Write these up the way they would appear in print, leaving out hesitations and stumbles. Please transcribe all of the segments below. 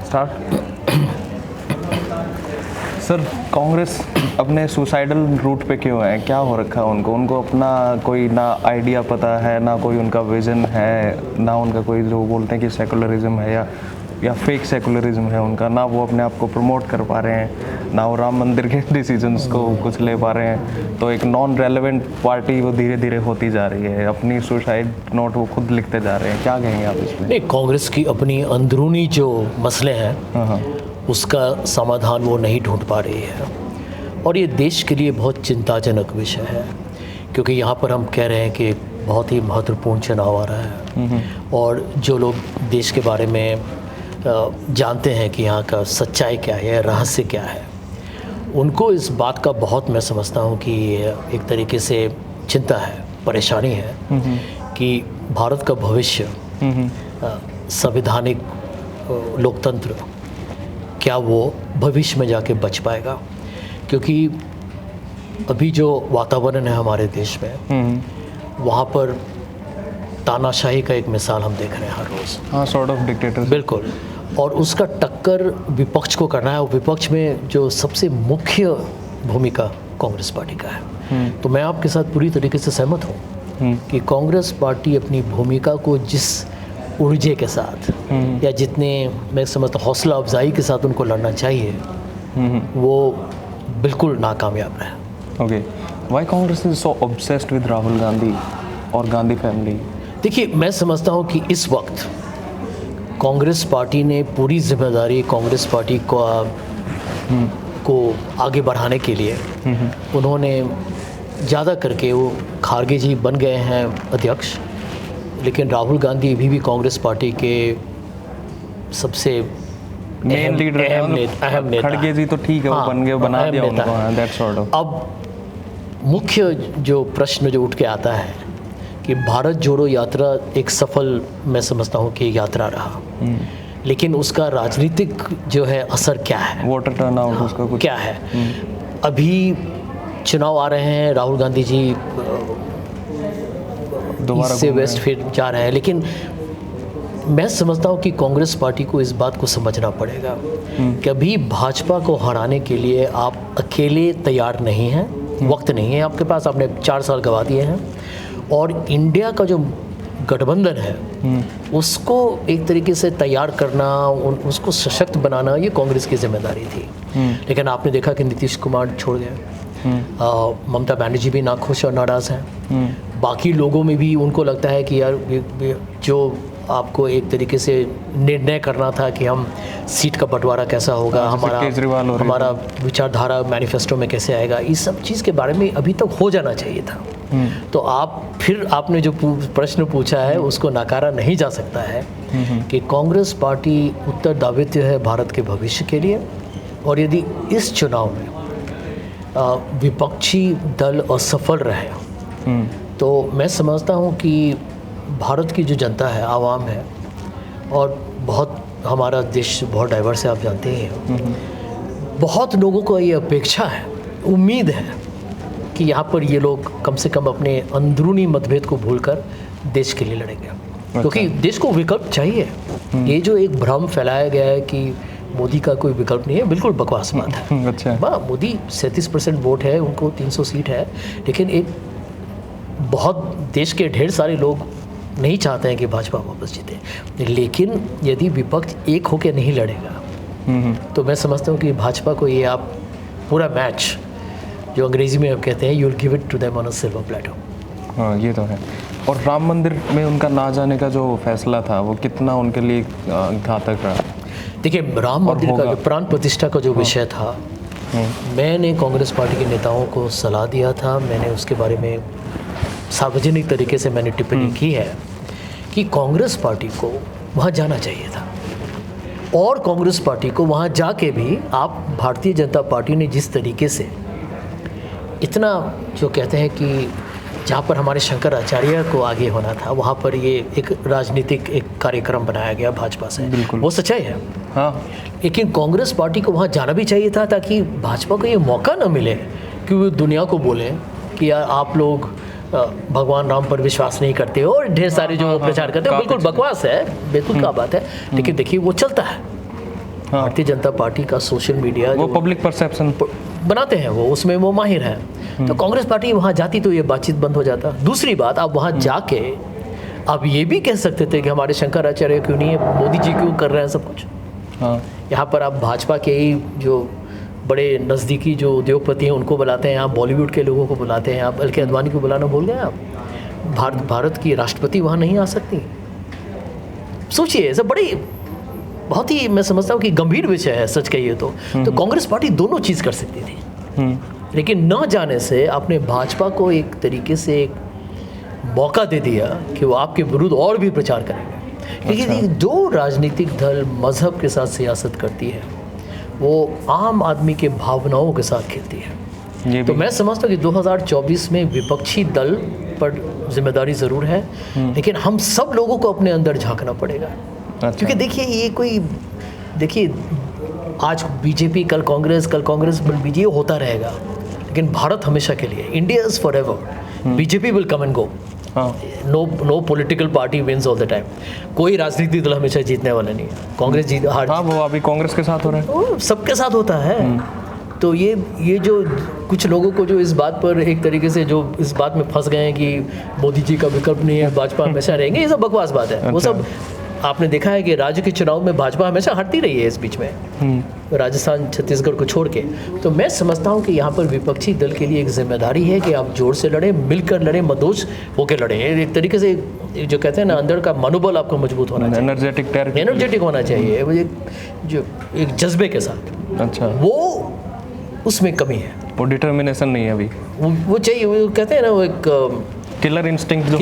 Start. Sir, Congress अपने suicidal root पे क्यों है? क्या हो रखा है उनको? उनको अपना कोई ना आइडिया पता है, ना कोई उनका विजन है, ना उनका कोई जो बोलते हैं कि सेकुलरिज्म है या फेक सेकुलरिज्म है उनका, ना वो अपने आप को प्रमोट कर पा रहे हैं, ना वो राम मंदिर के डिसीजंस को कुछ ले पा रहे हैं। तो एक नॉन रेलेवेंट पार्टी वो धीरे धीरे होती जा रही है। अपनी सुसाइड नोट वो खुद लिखते जा रहे हैं। क्या कहेंगे आप इसमें? नहीं, कांग्रेस की अपनी अंदरूनी जो मसले हैं उसका समाधान वो नहीं ढूंढ पा रही है, और ये देश के लिए बहुत चिंताजनक विषय है, क्योंकि यहाँ पर हम कह रहे हैं कि बहुत ही महत्वपूर्ण चुनाव आ रहा है, और जो लोग देश के बारे में जानते हैं कि यहाँ का सच्चाई क्या है, रहस्य क्या है, उनको इस बात का बहुत, मैं समझता हूँ कि एक तरीके से चिंता है, परेशानी है कि भारत का भविष्य, संवैधानिक लोकतंत्र, क्या वो भविष्य में जाके बच पाएगा? क्योंकि अभी जो वातावरण है हमारे देश में, वहाँ पर तानाशाही का एक मिसाल हम देख रहे हैं हर रोज़। हाँ, सॉर्ट ऑफ डिक्टेटर। बिल्कुल। और उसका टक्कर विपक्ष को करना है, और विपक्ष में जो सबसे मुख्य भूमिका कांग्रेस पार्टी का है। तो मैं आपके साथ पूरी तरीके से सहमत हूँ कि कांग्रेस पार्टी अपनी भूमिका को जिस ऊर्जे के साथ या जितने, मैं समझता हूँ, हौसला अफजाई के साथ उनको लड़ना चाहिए, वो बिल्कुल नाकामयाब रहे। Okay, why Congress is so obsessed with Rahul Gandhi और गांधी फैमिली? देखिए, मैं समझता हूँ कि इस वक्त कांग्रेस पार्टी ने पूरी जिम्मेदारी कांग्रेस पार्टी को आगे बढ़ाने के लिए उन्होंने ज़्यादा करके, वो खारगे जी बन गए हैं अध्यक्ष, लेकिन राहुल गांधी अभी भी कांग्रेस पार्टी के सबसे मेन लीडर है, अहम नेता। खड़गे जी तो ठीक है, वो बन गए, बना दिया उनको, दैट सॉर्ट ऑफ। अब मुख्य जो प्रश्न जो उठ के आता है कि भारत जोड़ो यात्रा एक सफल, मैं समझता हूँ कि यात्रा रहा, लेकिन उसका राजनीतिक जो है असर क्या है, वोटर टर्नआउट उसका कुछ क्या है? अभी चुनाव आ रहे हैं, राहुल गांधी जी दोबारा ईस्ट से वेस्ट फिर जा रहे हैं, लेकिन मैं समझता हूँ कि कांग्रेस पार्टी को इस बात को समझना पड़ेगा कि अभी भाजपा को हराने के लिए आप अकेले तैयार नहीं हैं, वक्त नहीं है आपके पास, आपने 4 साल गंवा दिए हैं, और इंडिया का जो गठबंधन है उसको एक तरीके से तैयार करना, उसको सशक्त बनाना, ये कांग्रेस की जिम्मेदारी थी। लेकिन आपने देखा कि नीतीश कुमार छोड़ गए, ममता बनर्जी भी नाखुश और नाराज़ हैं, बाकी लोगों में भी उनको लगता है कि यार जो आपको एक तरीके से निर्णय करना था कि हम सीट का बंटवारा कैसा होगा, हमारा विचारधारा मैनिफेस्टो में कैसे आएगा, इस सब चीज़ के बारे में अभी तक हो जाना चाहिए था। तो आपने जो प्रश्न पूछा है उसको नकारा नहीं जा सकता है कि कांग्रेस पार्टी उत्तरदायित्व है भारत के भविष्य के लिए, और यदि इस चुनाव में विपक्षी दल असफल रहे तो मैं समझता हूँ कि भारत की जो जनता है, आवाम है, और बहुत, हमारा देश बहुत डाइवर्स है, आप जानते ही हैं, बहुत लोगों को ये अपेक्षा है, उम्मीद है कि यहाँ पर ये लोग कम से कम अपने अंदरूनी मतभेद को भूलकर देश के लिए लड़ेंगे। क्योंकि देश को विकल्प चाहिए। ये जो एक भ्रम फैलाया गया है कि मोदी का कोई विकल्प नहीं है, बिल्कुल बकवास बात है। अच्छा। मोदी 37% वोट है, उनको 300 सीट है, लेकिन एक बहुत देश के ढेर सारे लोग नहीं चाहते हैं कि भाजपा वापस जीते। लेकिन यदि विपक्ष एक होकर नहीं लड़ेगा तो मैं समझता हूँ कि भाजपा को ये आप पूरा मैच, जो अंग्रेजी में आप कहते हैं, you will give it to them on a silver platter. हाँ, ये तो है। और राम मंदिर में उनका ना जाने का जो फैसला था, वो कितना उनके लिए घातक रहा? देखिए, राम मंदिर का प्राण प्रतिष्ठा का जो विषय था, मैंने कांग्रेस पार्टी के नेताओं को सलाह दिया था, मैंने उसके बारे में सार्वजनिक तरीके से मैंने टिप्पणी की है कि कांग्रेस पार्टी को वहाँ जाना चाहिए था, और कांग्रेस पार्टी को वहाँ जाके भी आप, भारतीय जनता पार्टी ने जिस तरीके से इतना, जो कहते हैं कि जहाँ पर हमारे शंकराचार्य को आगे होना था, वहाँ पर ये एक राजनीतिक एक कार्यक्रम बनाया गया भाजपा से, वो सच्चाई है। हाँ, लेकिन कांग्रेस पार्टी को वहाँ जाना भी चाहिए था, ताकि भाजपा को ये मौका न मिले कि वो दुनिया को बोले कि यार आप लोग भगवान राम पर विश्वास नहीं करते हो, और ढेर सारे जो प्रचार करते हैं, बिल्कुल बकवास है, बिल्कुल क्या बात है। लेकिन देखिए, वो चलता है, भारतीय जनता पार्टी का सोशल मीडिया वो पब्लिक परसेप्शन बनाते हैं, वो उसमें वो माहिर हैं। तो कांग्रेस पार्टी वहाँ जाती तो ये बातचीत बंद हो जाता। दूसरी बात, आप वहाँ जाके आप ये भी कह सकते थे कि हमारे शंकराचार्य क्यों नहीं है, मोदी जी क्यों कर रहे हैं सब कुछ। हाँ, यहाँ पर आप भाजपा के ही जो बड़े नज़दीकी जो उद्योगपति हैं उनको बुलाते हैं, आप बॉलीवुड के लोगों को बुलाते हैं, आप एल.के. अडवाणी को बुलाना भूल गए आप। भारत की राष्ट्रपति वहाँ नहीं आ सकती। सोचिए, सब बड़ी बहुत ही मैं समझता हूँ कि गंभीर विषय है सच कहिए तो कांग्रेस पार्टी दोनों चीज़ कर सकती थी, लेकिन न जाने से आपने भाजपा को एक तरीके से एक मौका दे दिया कि वो आपके विरुद्ध और भी प्रचार करेंगे। क्योंकि जो राजनीतिक दल मजहब के साथ सियासत करती है वो आम आदमी के भावनाओं के साथ खेलती है। तो मैं समझता हूँ कि 2024 में विपक्षी दल पर जिम्मेदारी ज़रूर है, लेकिन हम सब लोगों को अपने अंदर झांकना पड़ेगा। क्योंकि देखिए ये कोई, देखिए आज बीजेपी, कल कांग्रेस बीजेपी होता रहेगा, लेकिन भारत हमेशा के लिए, India is for ever. BJP will come and go, no political party wins all the time. कोई राजनीतिक दल हमेशा जीतने वाला नहीं है। कांग्रेस जीत हार, हाँ, वो अभी कांग्रेस के साथ हो रहा है, सबके साथ होता है। तो ये जो कुछ लोगों को जो इस बात पर एक तरीके से जो इस बात में फंस गए हैं कि मोदी जी का विकल्प नहीं है, भाजपा हमेशा रहेंगे, ये सब बकवास बात है। वो सब आपने देखा है कि राज्य के चुनाव में भाजपा हमेशा हारती रही है इस बीच में, राजस्थान छत्तीसगढ़ को छोड़ के। तो मैं समझता हूँ कि यहाँ पर विपक्षी दल के लिए एक जिम्मेदारी है कि आप जोर से लड़ें, मिलकर लड़ें, मदोश होकर लड़ें। एक तरीके से जो कहते हैं ना, अंदर का मनोबल आपको मजबूत होना चाहिए, एनर्जेटिक होना चाहिए, वो जो एक जज्बे के साथ। अच्छा, वो उसमें कमी है, वो डिटर्मिनेशन नहीं है अभी, वो चाहिए। वो कहते हैं ना, वो एक किलर इंस्टिंक्ट जो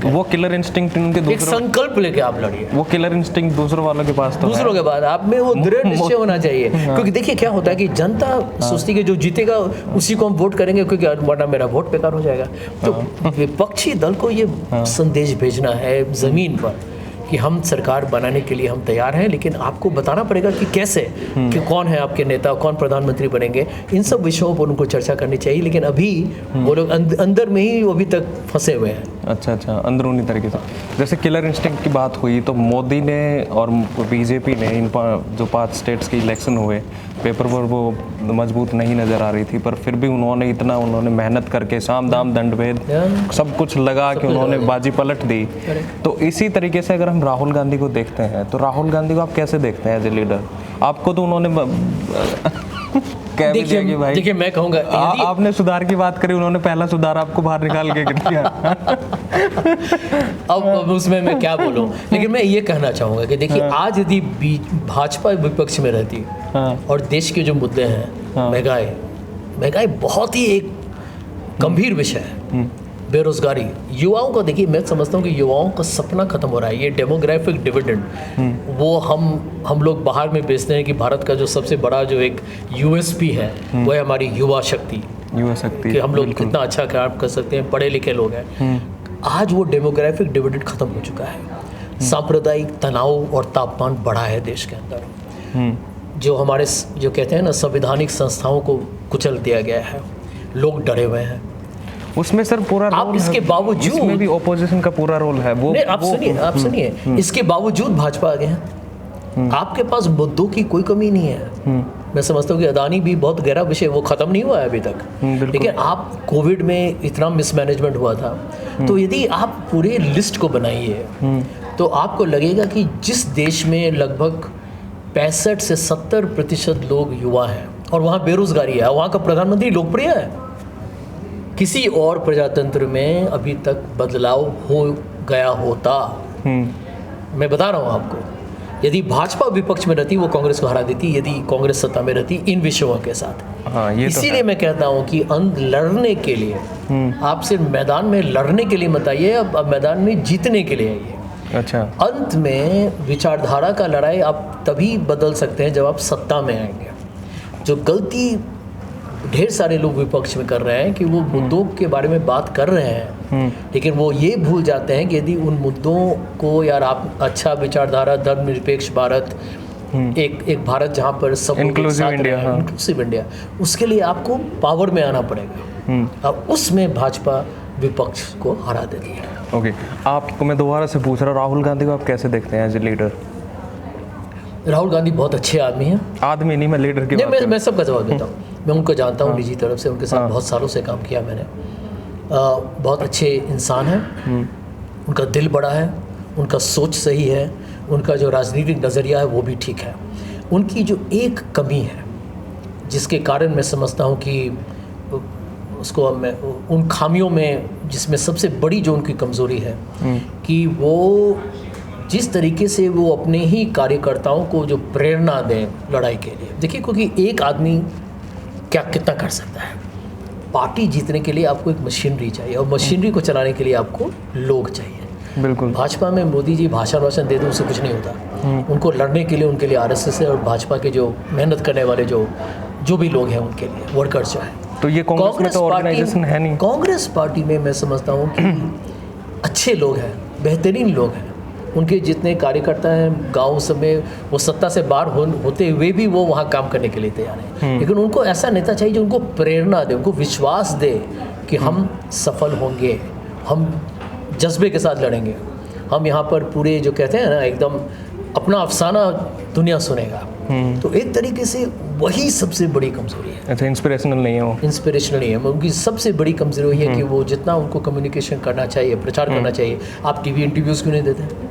वो किलर इंस्टिंक्ट उनके एक संकल्प लेके आप लड़िए। वो किलर इंस्टिंक्ट दूसरों वालों के पास तो दूसरों के बाद आप में वो दृढ़ निश्चय होना चाहिए। क्योंकि देखिए क्या होता है कि जनता सोचती है कि जो जीतेगा उसी को हम वोट करेंगे, क्योंकि वरना मेरा वोट बेकार हो जाएगा। तो विपक्षी दल को ये संदेश भेजना है जमीन पर कि हम सरकार बनाने के लिए हम तैयार हैं, लेकिन आपको बताना पड़ेगा कि कैसे, कि कौन है आपके नेता, कौन प्रधानमंत्री बनेंगे। इन सब विषयों पर उनको चर्चा करनी चाहिए, लेकिन अभी वो लोग अंदर में ही अभी तक फंसे हुए हैं। अच्छा, अंदरूनी तरीके से। जैसे किलर इंस्टिंक्ट की बात हुई, तो मोदी ने और बीजेपी ने इन जो 5 स्टेट्स के इलेक्शन हुए, पेपर पर वो मजबूत नहीं नज़र आ रही थी, पर फिर भी उन्होंने मेहनत करके साम दाम दंड भेद सब कुछ लगा के उन्होंने बाजी पलट दी। तो इसी तरीके से अगर हम राहुल गांधी को देखते हैं, तो राहुल गांधी को आप कैसे देखते हैं एज ए लीडर? आपको तो उन्होंने देखिए मैं कहूँगा, आपने सुधार की बात करी, उन्होंने पहला सुधार आपको बाहर निकाल के दिया। अब उसमें मैं क्या बोलूं, लेकिन मैं ये कहना चाहूँगा कि देखिए आज यदि भाजपा विपक्ष में रहती और देश के जो मुद्दे हैं, महंगाई बहुत ही एक गंभीर विषय है, बेरोजगारी, युवाओं का, देखिए मैं समझता हूँ कि युवाओं का सपना खत्म हो रहा है। ये डेमोग्राफिक डिविडेंड वो हम लोग बाहर में बेचते हैं कि भारत का जो सबसे बड़ा जो एक यूएसपी है वो है हमारी युवा शक्ति कि हम लोग कितना अच्छा काम कर सकते हैं, पढ़े लिखे लोग हैं। आज वो डेमोग्राफिक डिविडेंड खत्म हो चुका है। सांप्रदायिक तनाव और तापमान बढ़ा है देश के अंदर। जो हमारे जो कहते हैं ना, संवैधानिक संस्थाओं को कुचल दिया गया है, लोग डरे हुए हैं। उसमें सर पूरा आप इसके बावजूद, इसमें भी ओपोजिशन का पूरा रोल है। वो आप सुनिए, इसके बावजूद भाजपा आगे हैं। आपके पास मुद्दों की कोई कमी नहीं है। मैं समझता हूँ कि अदानी भी बहुत गहरा विषय, वो खत्म नहीं हुआ है अभी तक। लेकिन आप कोविड में इतना मिसमैनेजमेंट हुआ था, तो यदि आप पूरे लिस्ट को बनाइए तो आपको लगेगा कि जिस देश में लगभग 65 से 70% लोग युवा हैं और वहाँ बेरोजगारी है, वहाँ का प्रधानमंत्री लोकप्रिय है। किसी और प्रजातंत्र में अभी तक बदलाव हो गया होता। मैं बता रहा हूँ आपको, यदि भाजपा विपक्ष में रहती वो कांग्रेस को हरा देती, यदि कांग्रेस सत्ता में रहती इन विषयों के साथ। इसीलिए मैं कहता हूँ कि लड़ने के लिए आप सिर्फ मैदान में लड़ने के लिए मत आइए, अब मैदान में जीतने के लिए आइए। अच्छा, अंत में विचारधारा का लड़ाई आप तभी बदल सकते हैं जब आप सत्ता में आएंगे। जो गलती ढेर सारे लोग विपक्ष में कर रहे हैं कि वो मुद्दों के बारे में बात कर रहे हैं, लेकिन वो ये भूल जाते हैं कि यदि उन मुद्दों को, यार आप अच्छा विचारधारा, धर्मनिरपेक्ष भारत, एक भारत जहाँ पर सब इंक्लूसिव इंडिया, उसके लिए आपको पावर में आना पड़ेगा। अब उसमें भाजपा विपक्ष को हरा देती है। ओके, आपको मैं दोबारा से पूछ रहा हूँ, राहुल गांधी को आप कैसे देखते हैं as a leader? Rahul Gandhi बहुत अच्छे आदमी हैं। आदमी नहीं, मैं लीडर की नहीं, बात मैं सबका जवाब देता हूँ। मैं उनको जानता हूँ निजी तरफ से, उनके साथ बहुत सालों से काम किया मैंने। बहुत अच्छे इंसान हैं, उनका दिल बड़ा है, उनका सोच सही है, उनका जो राजनीतिक नज़रिया है वो भी ठीक है। उनकी जो एक कमी है जिसके कारण मैं समझता हूँ कि उसको मैं उन खामियों में, जिसमें सबसे बड़ी जो उनकी कमज़ोरी है कि वो जिस तरीके से वो अपने ही कार्यकर्ताओं को जो प्रेरणा दें लड़ाई के लिए। देखिए, क्योंकि एक आदमी क्या कितना कर सकता है। पार्टी जीतने के लिए आपको एक मशीनरी चाहिए, और मशीनरी को चलाने के लिए आपको लोग चाहिए। बिल्कुल। भाजपा में मोदी जी भाषण दे दें, उससे कुछ नहीं होता। उनको लड़ने के लिए उनके लिए आरएसएस है, और भाजपा के जो मेहनत करने वाले जो भी लोग हैं उनके लिए वर्कर्स जो है। तो ये कांग्रेस में तो ऑर्गेनाइजेशन है नहीं। कांग्रेस पार्टी में मैं समझता हूँ कि अच्छे लोग हैं, बेहतरीन लोग हैं। उनके जितने कार्यकर्ता हैं गांव सब में, वो सत्ता से बाहर होते हुए भी वो वहाँ काम करने के लिए तैयार हैं। लेकिन उनको ऐसा नेता चाहिए जो उनको प्रेरणा दे, उनको विश्वास दे कि हम सफल होंगे, हम जज्बे के साथ लड़ेंगे, हम यहाँ पर पूरे जो कहते हैं ना एकदम अपना अफसाना दुनिया सुनेगा। तो एक तरीके से वही सबसे बड़ी कमजोरी है। अच्छा, इंस्पिरेशनल नहीं है वो। इंस्पिरेशनल नहीं है, उनकी सबसे बड़ी कमजोरी है कि वो जितना उनको कम्युनिकेशन करना चाहिए, प्रचार करना चाहिए, आप टीवी इंटरव्यूज़ क्यों नहीं देते?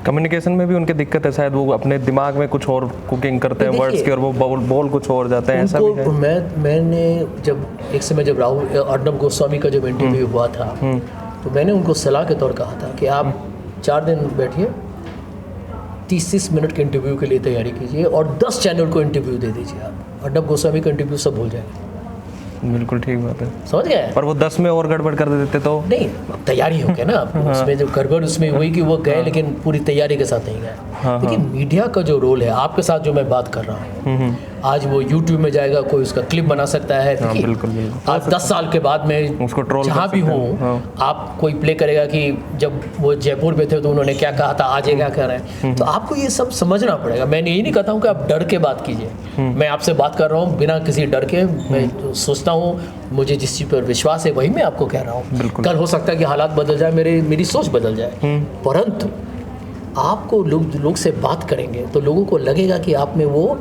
कम्युनिकेशन में भी उनकी दिक्कत है शायद, वो अपने दिमाग में कुछ और कुकिंग करते हैं वर्ड्स की, और वो बोल कुछ और जाते हैं, ऐसा भी है। मैंने जब एक समय जब राहुल अर्नब गोस्वामी का जब इंटरव्यू हुआ था, तो मैंने उनको सलाह के तौर कहा था कि आप 4 दिन बैठिए, 30-30 मिनट के इंटरव्यू के लिए तैयारी कीजिए, और 10 चैनल को इंटरव्यू दे दीजिए। आप अर्नब गोस्वामी का इंटरव्यू सब भूल जाएंगे। बिल्कुल ठीक बात है, समझ गए? पर वो 10 में और गड़बड़ कर देते तो नहीं, तैयारी हो गया ना उसमें जो गड़बड़ उसमें हुई कि वो गए लेकिन पूरी तैयारी के साथ नहीं गए। देखिए, मीडिया का जो रोल है, आपके साथ जो मैं बात कर रहा हूँ, आज वो YouTube में जाएगा, कोई उसका क्लिप बना सकता है। देखिए, बिल्कुल। आज 10 साल के बाद में उसको ट्रोल जहाँ भी हूँ, आप कोई प्ले करेगा कि जब वो जयपुर में थे तो उन्होंने क्या कहा था, आज ये क्या कह रहे हैं। तो आपको ये सब समझना पड़ेगा। मैं यही नहीं कहता हूँ कि आप डर के बात कीजिए। मैं आपसे बात कर रहा हूँ बिना किसी डर के। मैं सोचता हूँ, मुझे जिस चीज़ पर विश्वास है वही मैं आपको कह रहा हूँ। कल हो सकता है कि हालात बदल जाए, मेरी सोच बदल जाए, परंतु आपको लोग से बात करेंगे तो लोगों को लगेगा कि आप में वो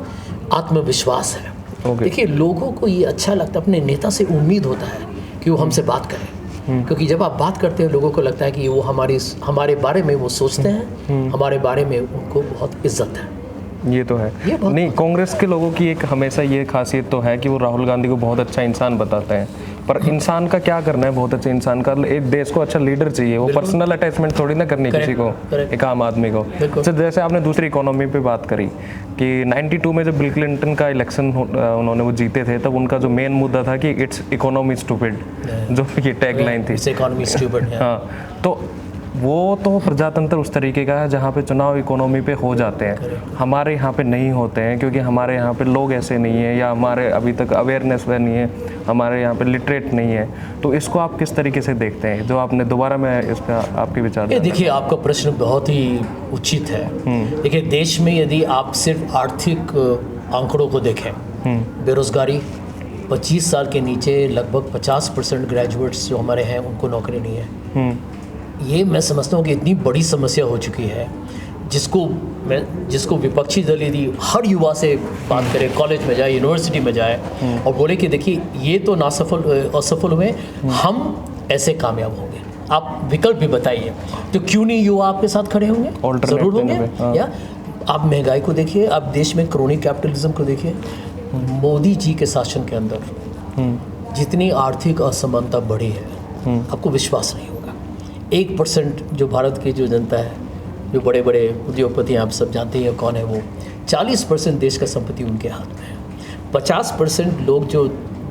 आत्मविश्वास है। देखिए, लोगों को ये अच्छा लगता है, अपने नेता से उम्मीद होता है कि वो हमसे बात करें, क्योंकि जब आप बात करते हैं लोगों को लगता है कि वो हमारे बारे में वो सोचते हैं, हमारे बारे में उनको बहुत इज्जत है। ये तो है। नहीं, कांग्रेस के लोगों की एक हमेशा ये खासियत तो है कि वो राहुल गांधी को बहुत अच्छा इंसान बताते हैं, पर इंसान का क्या करना है बहुत अच्छे इंसान का। एक देश को अच्छा लीडर चाहिए, वो पर्सनल अटैचमेंट थोड़ी ना करनी किसी को, एक आम आदमी को। तो जैसे आपने दूसरी इकोनॉमी पे बात करी कि 92 में जब बिल क्लिंटन का इलेक्शन उन्होंने वो जीते थे, तब उनका जो मेन मुद्दा था कि इट्स इकोनॉमी स्टूपिड, जो ये टैगलाइन थी। Economy stupid. हाँ, तो वो तो प्रजातंत्र उस तरीके का है जहाँ पे चुनाव इकोनॉमी पे हो जाते हैं, हमारे यहाँ पे नहीं होते हैं, क्योंकि हमारे यहाँ पे लोग ऐसे नहीं है, या हमारे अभी तक अवेयरनेस नहीं है, हमारे यहाँ पे लिटरेट नहीं है। तो इसको आप किस तरीके से देखते हैं, जो आपने दोबारा में इस पर आपके विचार? देखिए, आपका प्रश्न बहुत ही उचित है। देखिए, देश में यदि आप सिर्फ आर्थिक आंकड़ों को देखें, बेरोजगारी 25 साल के नीचे लगभग 50% ग्रेजुएट्स जो हमारे हैं उनको नौकरी नहीं है। ये मैं समझता हूँ कि इतनी बड़ी समस्या हो चुकी है, जिसको विपक्षी दल यदि हर युवा से बात करे, कॉलेज में जाए, यूनिवर्सिटी में जाए और बोले कि देखिए ये तो असफल हुए, हम ऐसे कामयाब होंगे, आप विकल्प भी बताइए, तो क्यों नहीं युवा आपके साथ खड़े होंगे? जरूर होंगे। या आप महंगाई को देखिए, आप देश में क्रोनी कैपिटलिज्म को देखिए। मोदी जी के शासन के अंदर जितनी आर्थिक असमानता बढ़ी है, आपको विश्वास नहीं होगा। 1% जो भारत की जो जनता है, जो बड़े बड़े उद्योगपति हैं, आप सब जानते हैं कौन है वो, 40% देश का संपत्ति उनके हाथ में है। 50% लोग जो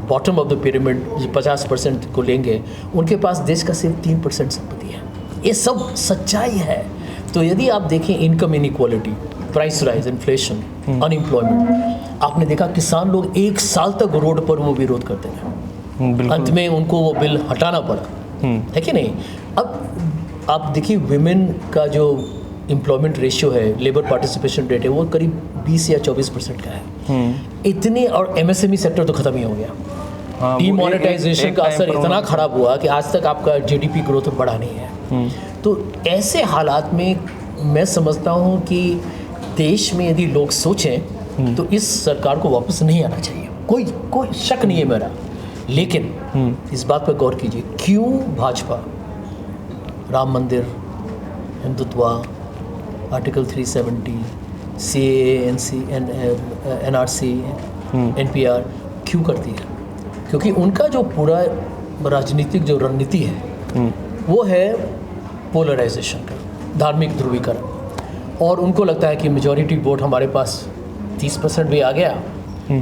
बॉटम ऑफ द पिरामिड 50% को लेंगे, उनके पास देश का सिर्फ 3% संपत्ति है। ये सब सच्चाई है। तो यदि आप देखें income inequality, price rise, inflation, unemployment, आपने देखा किसान लोग 1 साल तक रोड पर वो विरोध करते हैं, अंत में उनको वो बिल हटाना पड़ा, है कि नहीं? अब आप देखिए, विमेन का जो एम्प्लॉयमेंट रेशियो है, लेबर पार्टिसिपेशन रेट है, वो करीब 20 या 24% का है। इतने, और एमएसएमई सेक्टर तो खत्म ही हो गया। डीमोनेटाइजेशन का असर इतना खराब हुआ कि आज तक आपका जीडीपी ग्रोथ बढ़ा नहीं है। तो ऐसे हालात में मैं समझता हूँ कि देश में यदि लोग सोचें तो इस सरकार को वापस नहीं आना चाहिए, कोई शक नहीं है मेरा। लेकिन इस बात पर गौर कीजिए, क्यों भाजपा राम मंदिर, Hindutva, article 370, CAA, NRC, NPR क्यों करती है? क्योंकि उनका जो पूरा राजनीतिक जो रणनीति है वो है पोलराइजेशन का, धार्मिक ध्रुवीकरण। और उनको लगता है कि मेजॉरिटी वोट हमारे पास 30% भी आ गया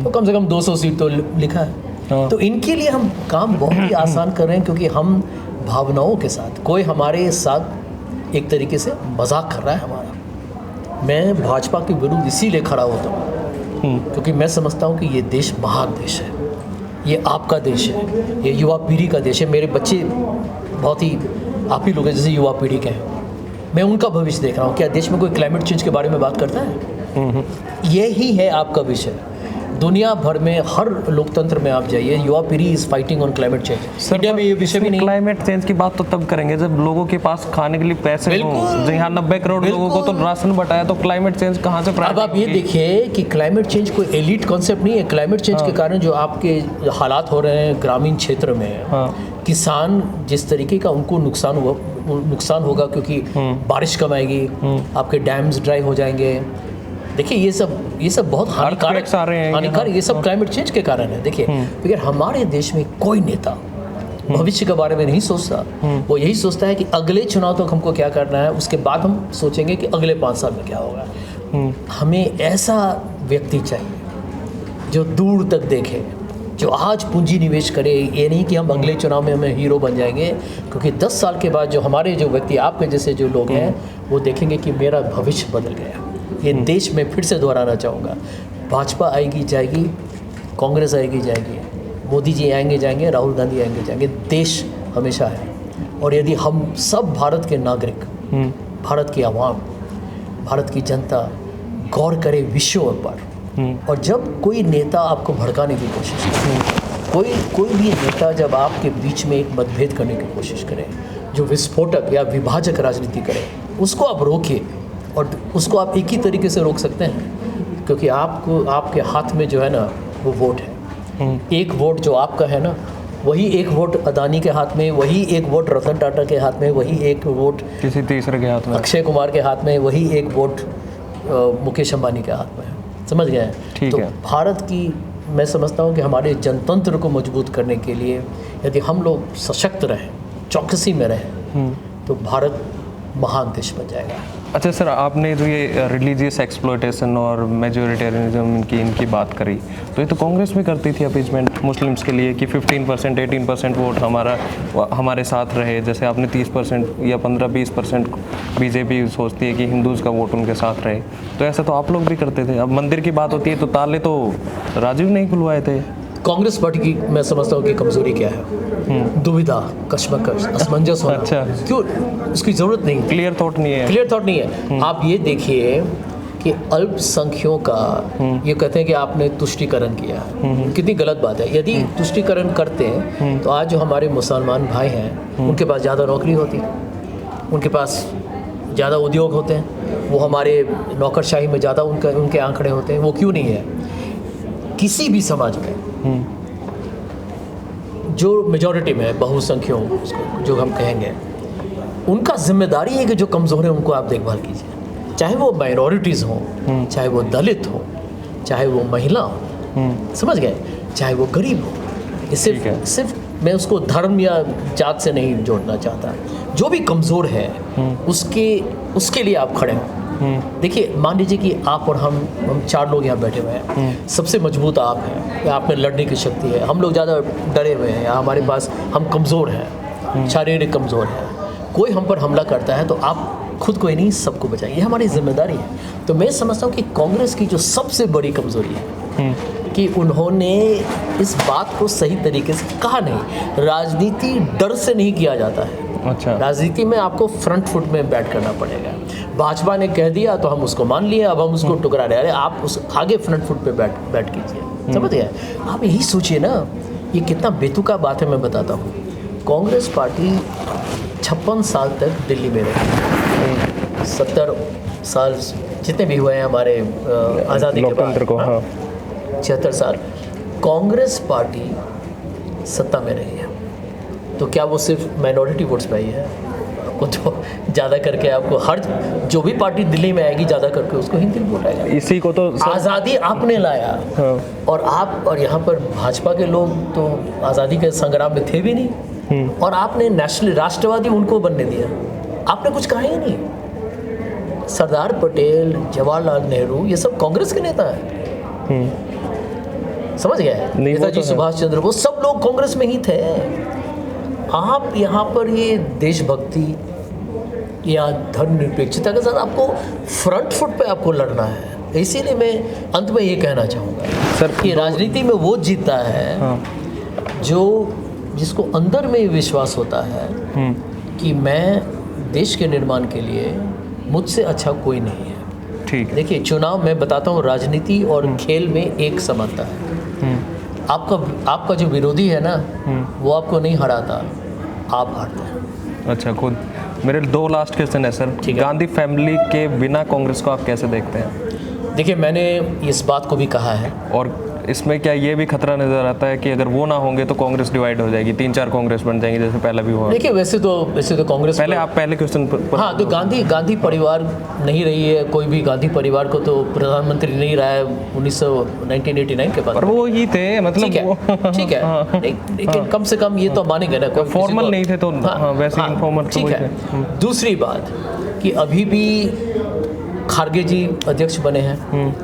तो कम से कम 200 सीट तो लिखा है। तो इनके लिए हम काम बहुत ही आसान कर रहे हैं, क्योंकि हम भावनाओं के साथ, कोई हमारे साथ एक तरीके से मजाक कर रहा है हमारा। मैं भाजपा के विरुद्ध इसीलिए खड़ा होता हूँ क्योंकि मैं समझता हूँ कि ये देश महान देश है, ये आपका देश है, ये युवा पीढ़ी का देश है। मेरे बच्चे बहुत ही आप ही लोग जैसे युवा पीढ़ी के हैं, मैं उनका भविष्य देख रहा हूँ। क्या देश में कोई क्लाइमेट चेंज के बारे में बात करता है? यही है आपका विषय। दुनिया भर में हर लोकतंत्र में आप जाइए, युवा पीढ़ी is fighting on climate change. India में ये विषय भी नहीं। क्लाइमेट चेंज की बात तो तब करेंगे जब लोगों के पास खाने के लिए पैसे हो। जहाँ 90 करोड़ लोगों को तो राशन बटाया, तो क्लाइमेट चेंज कहाँ से प्राप्त? अब आप ये देखिए कि क्लाइमेट चेंज कोई एलिट कॉन्सेप्ट नहीं है। क्लाइमेट चेंज के कारण जो आपके हालात हो रहे हैं ग्रामीण क्षेत्र में, किसान जिस तरीके का उनको नुकसान होगा क्योंकि बारिश कम आएगी, आपके डैम्स ड्राई हो जाएंगे। देखिए ये सब बहुत हानिकारक, ये सब क्लाइमेट चेंज के कारण है। देखिए अगर हमारे देश में कोई नेता भविष्य के बारे में नहीं सोचता, वो यही सोचता है कि अगले चुनाव तक हमको क्या करना है, उसके बाद हम सोचेंगे कि अगले 5 साल में क्या होगा। हमें ऐसा व्यक्ति चाहिए जो दूर तक देखे, जो आज पूंजी निवेश करे। ये नहीं कि हम अगले चुनाव में हमें हीरो बन जाएंगे, क्योंकि 10 साल के बाद जो हमारे जो व्यक्ति आपके जैसे जो लोग हैं वो देखेंगे कि मेरा भविष्य बदल गया। ये देश में फिर से दोहराना चाहूँगा, भाजपा आएगी जाएगी, कांग्रेस आएगी जाएगी, मोदी जी आएंगे जाएंगे, राहुल गांधी आएंगे जाएंगे, देश हमेशा है। और यदि हम सब भारत के नागरिक, भारत की आवाम, भारत की जनता गौर करे विषयों पर, और जब कोई नेता आपको भड़काने की कोशिश करे, कोई भी नेता जब आपके बीच में एक मतभेद करने की कोशिश करे, जो विस्फोटक या विभाजक राजनीति करे, उसको आप रोकिए। और उसको आप एक ही तरीके से रोक सकते हैं, क्योंकि आपके हाथ में जो है ना वो वोट है। एक वोट जो आपका है ना, वही एक वोट अदानी के हाथ में, वही एक वोट रतन टाटा के हाथ में, वही एक वोट किसी तीसरे के हाथ में, अक्षय कुमार के हाथ में, वही एक वोट मुकेश अंबानी के हाथ में। समझ गए? तो भारत की मैं समझता हूँ कि हमारे जनतंत्र को मजबूत करने के लिए यदि हम लोग सशक्त रहें, चौकसी में रहें, तो भारत महान देश बन जाएगा। अच्छा सर, आपने जो ये रिलीजियस एक्सप्लॉयटेशन और मेजोरिटेरियनिज्म इनकी बात करी, तो ये तो कांग्रेस भी करती थी अपीजमेंट मुस्लिम्स के लिए कि 15% 18% वोट हमारे साथ रहे। जैसे आपने 30% या 15-20% बीजेपी सोचती है कि हिंदूज़ का वोट उनके साथ रहे, तो ऐसा तो आप लोग भी करते थे। अब मंदिर की बात होती है तो ताले तो राजीव नहीं खुलवाए थे। कांग्रेस पार्टी की मैं समझता हूँ कि कमजोरी क्या है, दुविधा, कश्मकश, असमंजस होना। अच्छा, क्यों? उसकी ज़रूरत नहीं, क्लियर थॉट नहीं है। आप ये देखिए कि अल्पसंख्यों का ये कहते हैं कि आपने तुष्टीकरण किया, कितनी गलत बात है। यदि तुष्टीकरण करते हैं तो आज जो हमारे मुसलमान भाई हैं उनके पास ज़्यादा नौकरी होती, उनके पास ज़्यादा उद्योग होते हैं, वो हमारे नौकरशाही में ज़्यादा उनके आंकड़े होते हैं। वो क्यों नहीं है? किसी भी समाज में जो मेजॉरिटी में है, बहुसंख्यों जो हम कहेंगे, उनका जिम्मेदारी है कि जो कमज़ोर है उनको आप देखभाल कीजिए, चाहे वो माइनॉरिटीज़ हों, चाहे वो दलित हो, चाहे वो महिला हो, समझ गए, चाहे वो गरीब हो। ये सिर्फ मैं उसको धर्म या जात से नहीं जोड़ना चाहता। जो भी कमज़ोर है उसके लिए आप खड़े हों। देखिए, मान लीजिए कि आप और हम 4 लोग यहाँ बैठे हुए हैं, सबसे मजबूत आप हैं, या आप में लड़ने की शक्ति है, हम लोग ज़्यादा डरे हुए हैं, या हमारे पास हम कमज़ोर हैं, शारीरिक कमज़ोर हैं, कोई हम पर हमला करता है तो आप खुद को ही नहीं सबको बचाएं, ये हमारी जिम्मेदारी है। तो मैं समझता हूँ कि कांग्रेस की जो सबसे बड़ी कमज़ोरी है कि उन्होंने इस बात को सही तरीके से कहा नहीं। राजनीति डर से नहीं किया जाता है। अच्छा, राजनीति में आपको फ्रंट फुट में बैठ करना पड़ेगा। भाजपा ने कह दिया तो हम उसको मान लिए, अब हम उसको टुकरा रहे। अरे आप उस आगे फ्रंट फुट पे बैठ कीजिए, समझ गए? आप यही सोचिए ना, ये कितना बेतुका बात है। मैं बताता हूँ, कांग्रेस पार्टी 56 साल तक दिल्ली में रही, 70 साल जितने भी हुए हैं हमारे आज़ादी के बाद, लोकतंत्र को, हाँ 76 साल कांग्रेस पार्टी सत्ता में रही है, तो क्या वो सिर्फ माइनॉरिटी वोट्स पे आई है? आपको तो ज़्यादा करके आपको हर जो भी पार्टी दिल्ली में आएगी ज़्यादा करके उसको हिंदी वोट आएगा। इसी को तो आज़ादी आपने लाया, हाँ। और आप और यहाँ पर भाजपा के लोग तो आज़ादी के संग्राम में थे भी नहीं, और आपने नेशनल राष्ट्रवादी उनको बनने दिया, आपने कुछ कहा ही नहीं। सरदार पटेल, जवाहरलाल नेहरू, ये सब कांग्रेस के नेता हैं, समझ गए? नेताजी सुभाष चंद्र बोस, सब लोग कांग्रेस में ही थे। आप यहाँ पर ये देशभक्ति या धर्मनिरपेक्षता के साथ आपको फ्रंट फुट पे आपको लड़ना है। इसीलिए मैं अंत में ये कहना चाहूँगा सर कि राजनीति में वो जीतता है, हाँ। जो जिसको अंदर में ये विश्वास होता है कि मैं देश के निर्माण के लिए मुझसे अच्छा कोई नहीं है। ठीक है। देखिए, चुनाव मैं बताता हूँ, राजनीति और खेल में एक समानता है। आपका जो विरोधी है ना, वो आपको नहीं हराता, आप हारते हैं। अच्छा, खुद मेरे 2 लास्ट क्वेश्चन है सर। गांधी फैमिली के बिना कांग्रेस को आप कैसे देखते हैं? देखिए, मैंने इस बात को भी कहा है, और इसमें क्या ये भी खतरा नज़र आता है कि अगर वो ना होंगे तो कांग्रेस डिवाइड हो जाएगी, 3-4 कांग्रेस बन जाएंगी जैसे पहले भी हुआ? देखिए, वैसे तो कांग्रेस पहले क्वेश्चन पर हाँ, तो गांधी परिवार नहीं रही है, कोई भी गांधी परिवार को तो प्रधानमंत्री नहीं रहा है 1989 के बाद। पर वो ही थे, मतलब ठीक है, लेकिन कम से कम ये तो मानेंगे ना, कोई फॉर्मल नहीं थे तो वैसे इनफॉर्मल ठीक है। दूसरी बात कि अभी भी खारगे जी अध्यक्ष बने हैं,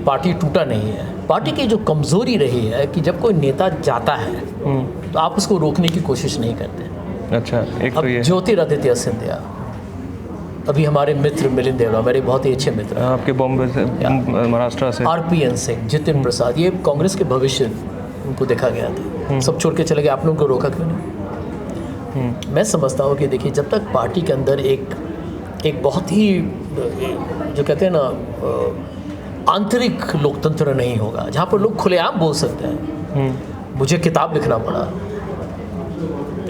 पार्टी टूटा नहीं है। पार्टी की जो कमजोरी रही है कि जब कोई नेता जाता है तो आप उसको रोकने की कोशिश नहीं करते। अच्छा, एक तो अब ये ज्योतिरादित्य सिंधिया, अभी हमारे मित्र मिलिंद देवरा, मेरे बहुत ही अच्छे मित्र हैं, आपके बॉम्बे से, महाराष्ट्र से, RPN सिंह, जितिन प्रसाद, ये कांग्रेस के भविष्य उनको देखा गया था, सब छोड़ के चले गए। आपने उनको रोका क्यों नहीं? मैं समझता हूँ कि देखिए, जब तक पार्टी के अंदर एक बहुत ही जो कहते हैं ना आंतरिक लोकतंत्र नहीं होगा, जहाँ पर लोग खुलेआम बोल सकते हैं। मुझे किताब लिखना पड़ा,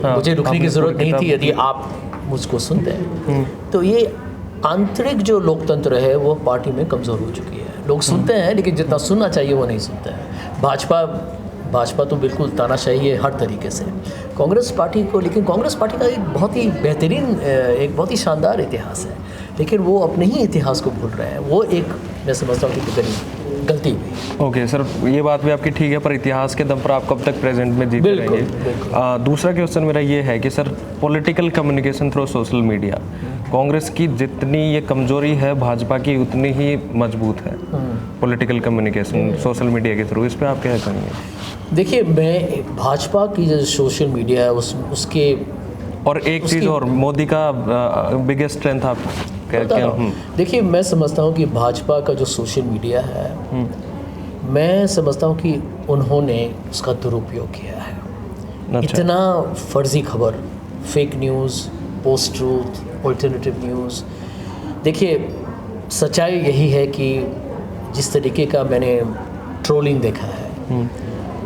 मुझे रुकने की ज़रूरत नहीं थी यदि आप मुझको सुनते हैं। तो ये आंतरिक जो लोकतंत्र है वो पार्टी में कमज़ोर हो चुकी है। लोग सुनते हैं लेकिन जितना सुनना चाहिए वो नहीं सुनते हैं। भाजपा तो बिल्कुल तानाशाही है हर तरीके से। कांग्रेस पार्टी का एक बहुत ही बेहतरीन, एक बहुत ही शानदार इतिहास है, लेकिन वो अपने ही इतिहास को भूल रहे हैं। वो एक, मैं समझता हूँ कि गलती हुई। ओके सर, ये बात भी आपकी ठीक है, पर इतिहास के दम पर आप कब तक प्रेजेंट में जीते रहेंगे? दूसरा क्वेश्चन मेरा ये है कि sir, political communication through social media, Congress की जितनी ये कमजोरी है भाजपा की उतनी ही मजबूत है। पॉलिटिकल कम्युनिकेशन सोशल मीडिया के थ्रू, इस पर आप क्या कहेंगे? देखिए, मैं भाजपा की जो सोशल मीडिया है उसके, और एक चीज़ और, मोदी का बिगेस्ट स्ट्रेंथ आप क्या? देखिए, मैं समझता हूँ कि भाजपा का जो सोशल मीडिया है, मैं समझता हूँ कि उन्होंने उसका दुरुपयोग किया है। अच्छा। इतना फर्जी खबर, fake news, post truth, alternative news. देखिए, सच्चाई यही है कि जिस तरीके का मैंने ट्रोलिंग देखा है,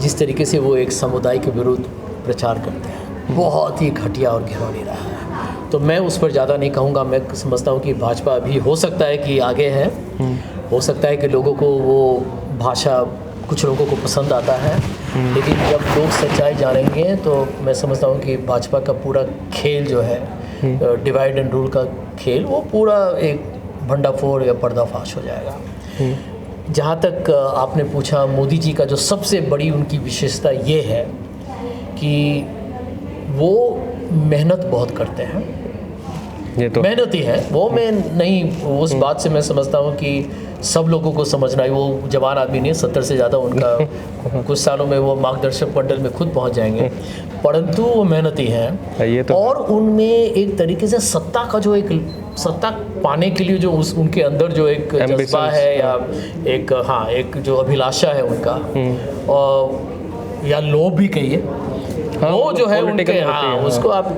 जिस तरीके से वो एक समुदाय के विरुद्ध प्रचार करते हैं, बहुत ही घटिया और घिनौनी रहा है। तो मैं उस पर ज़्यादा नहीं कहूँगा। मैं समझता हूँ कि भाजपा अभी हो सकता है कि आगे है, हो सकता है कि लोगों को वो भाषा कुछ लोगों को पसंद आता है, लेकिन जब लोग सच्चाई जानेंगे तो मैं समझता हूँ कि भाजपा का पूरा खेल जो है, डिवाइड एंड रूल का खेल, वो पूरा एक भंडाफोड़ या पर्दाफाश हो जाएगा। जहाँ तक आपने पूछा, मोदी जी का जो सबसे बड़ी उनकी विशेषता ये है कि वो मेहनत बहुत करते हैं। ये तो मेहनती है वो, मैं नहीं, उस बात से मैं समझता हूँ कि सब लोगों को समझना है। वो जवान आदमी नहीं, 70 से ज़्यादा उनका कुछ सालों में वो मार्गदर्शक मंडल में खुद पहुँच जाएंगे, परंतु वो मेहनती हैं। तो और उनमें एक तरीके से सत्ता पाने के लिए जो उनके अंदर जो एक जज्बा है या एक जो अभिलाषा है उनका, या लोभ भी कहिए, वो जो है उनके, उसको आप,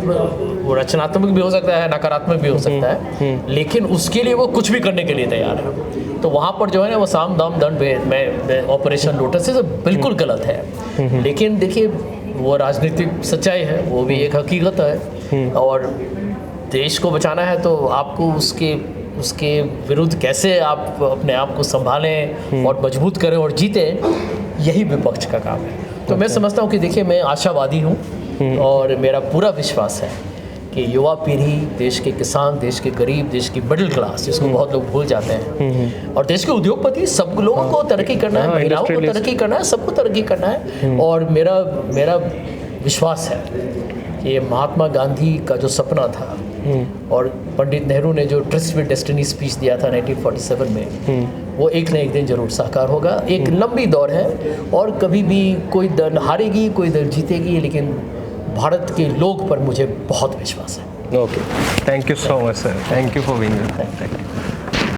वो रचनात्मक भी हो सकता है, नकारात्मक भी हो सकता है, लेकिन उसके लिए वो कुछ भी करने के लिए तैयार है। तो वहाँ पर जो है ना, वो साम दाम दंड भेद में ऑपरेशन लोटस से बिल्कुल गलत है। लेकिन देखिए, वो राजनीतिक सच्चाई है, वो भी एक हकीकत है, और देश को बचाना है तो आपको उसके विरुद्ध कैसे आप अपने आप को संभालें और मजबूत करें और जीतें, यही विपक्ष का काम है। तो मैं समझता हूँ कि देखिए, मैं आशावादी हूँ और मेरा पूरा विश्वास है कि युवा पीढ़ी, देश के किसान, देश के गरीब, देश की मिडिल क्लास, जिसको बहुत लोग भूल जाते हैं, और देश के उद्योगपति, सब लोगों को तरक्की करना है, महिलाओं को तरक्की करना है, सबको तरक्की करना है। और मेरा विश्वास है कि महात्मा गांधी का जो सपना था और पंडित नेहरू ने जो ट्रस्ट विद डेस्टिनी स्पीच दिया था 1947 में, वो एक न एक दिन जरूर साकार होगा। एक लंबी दौड़ है और कभी भी कोई दल हारेगी, कोई दल जीतेगी, लेकिन भारत के लोग पर मुझे बहुत विश्वास है। Okay, thank you so much sir, thank you for being here.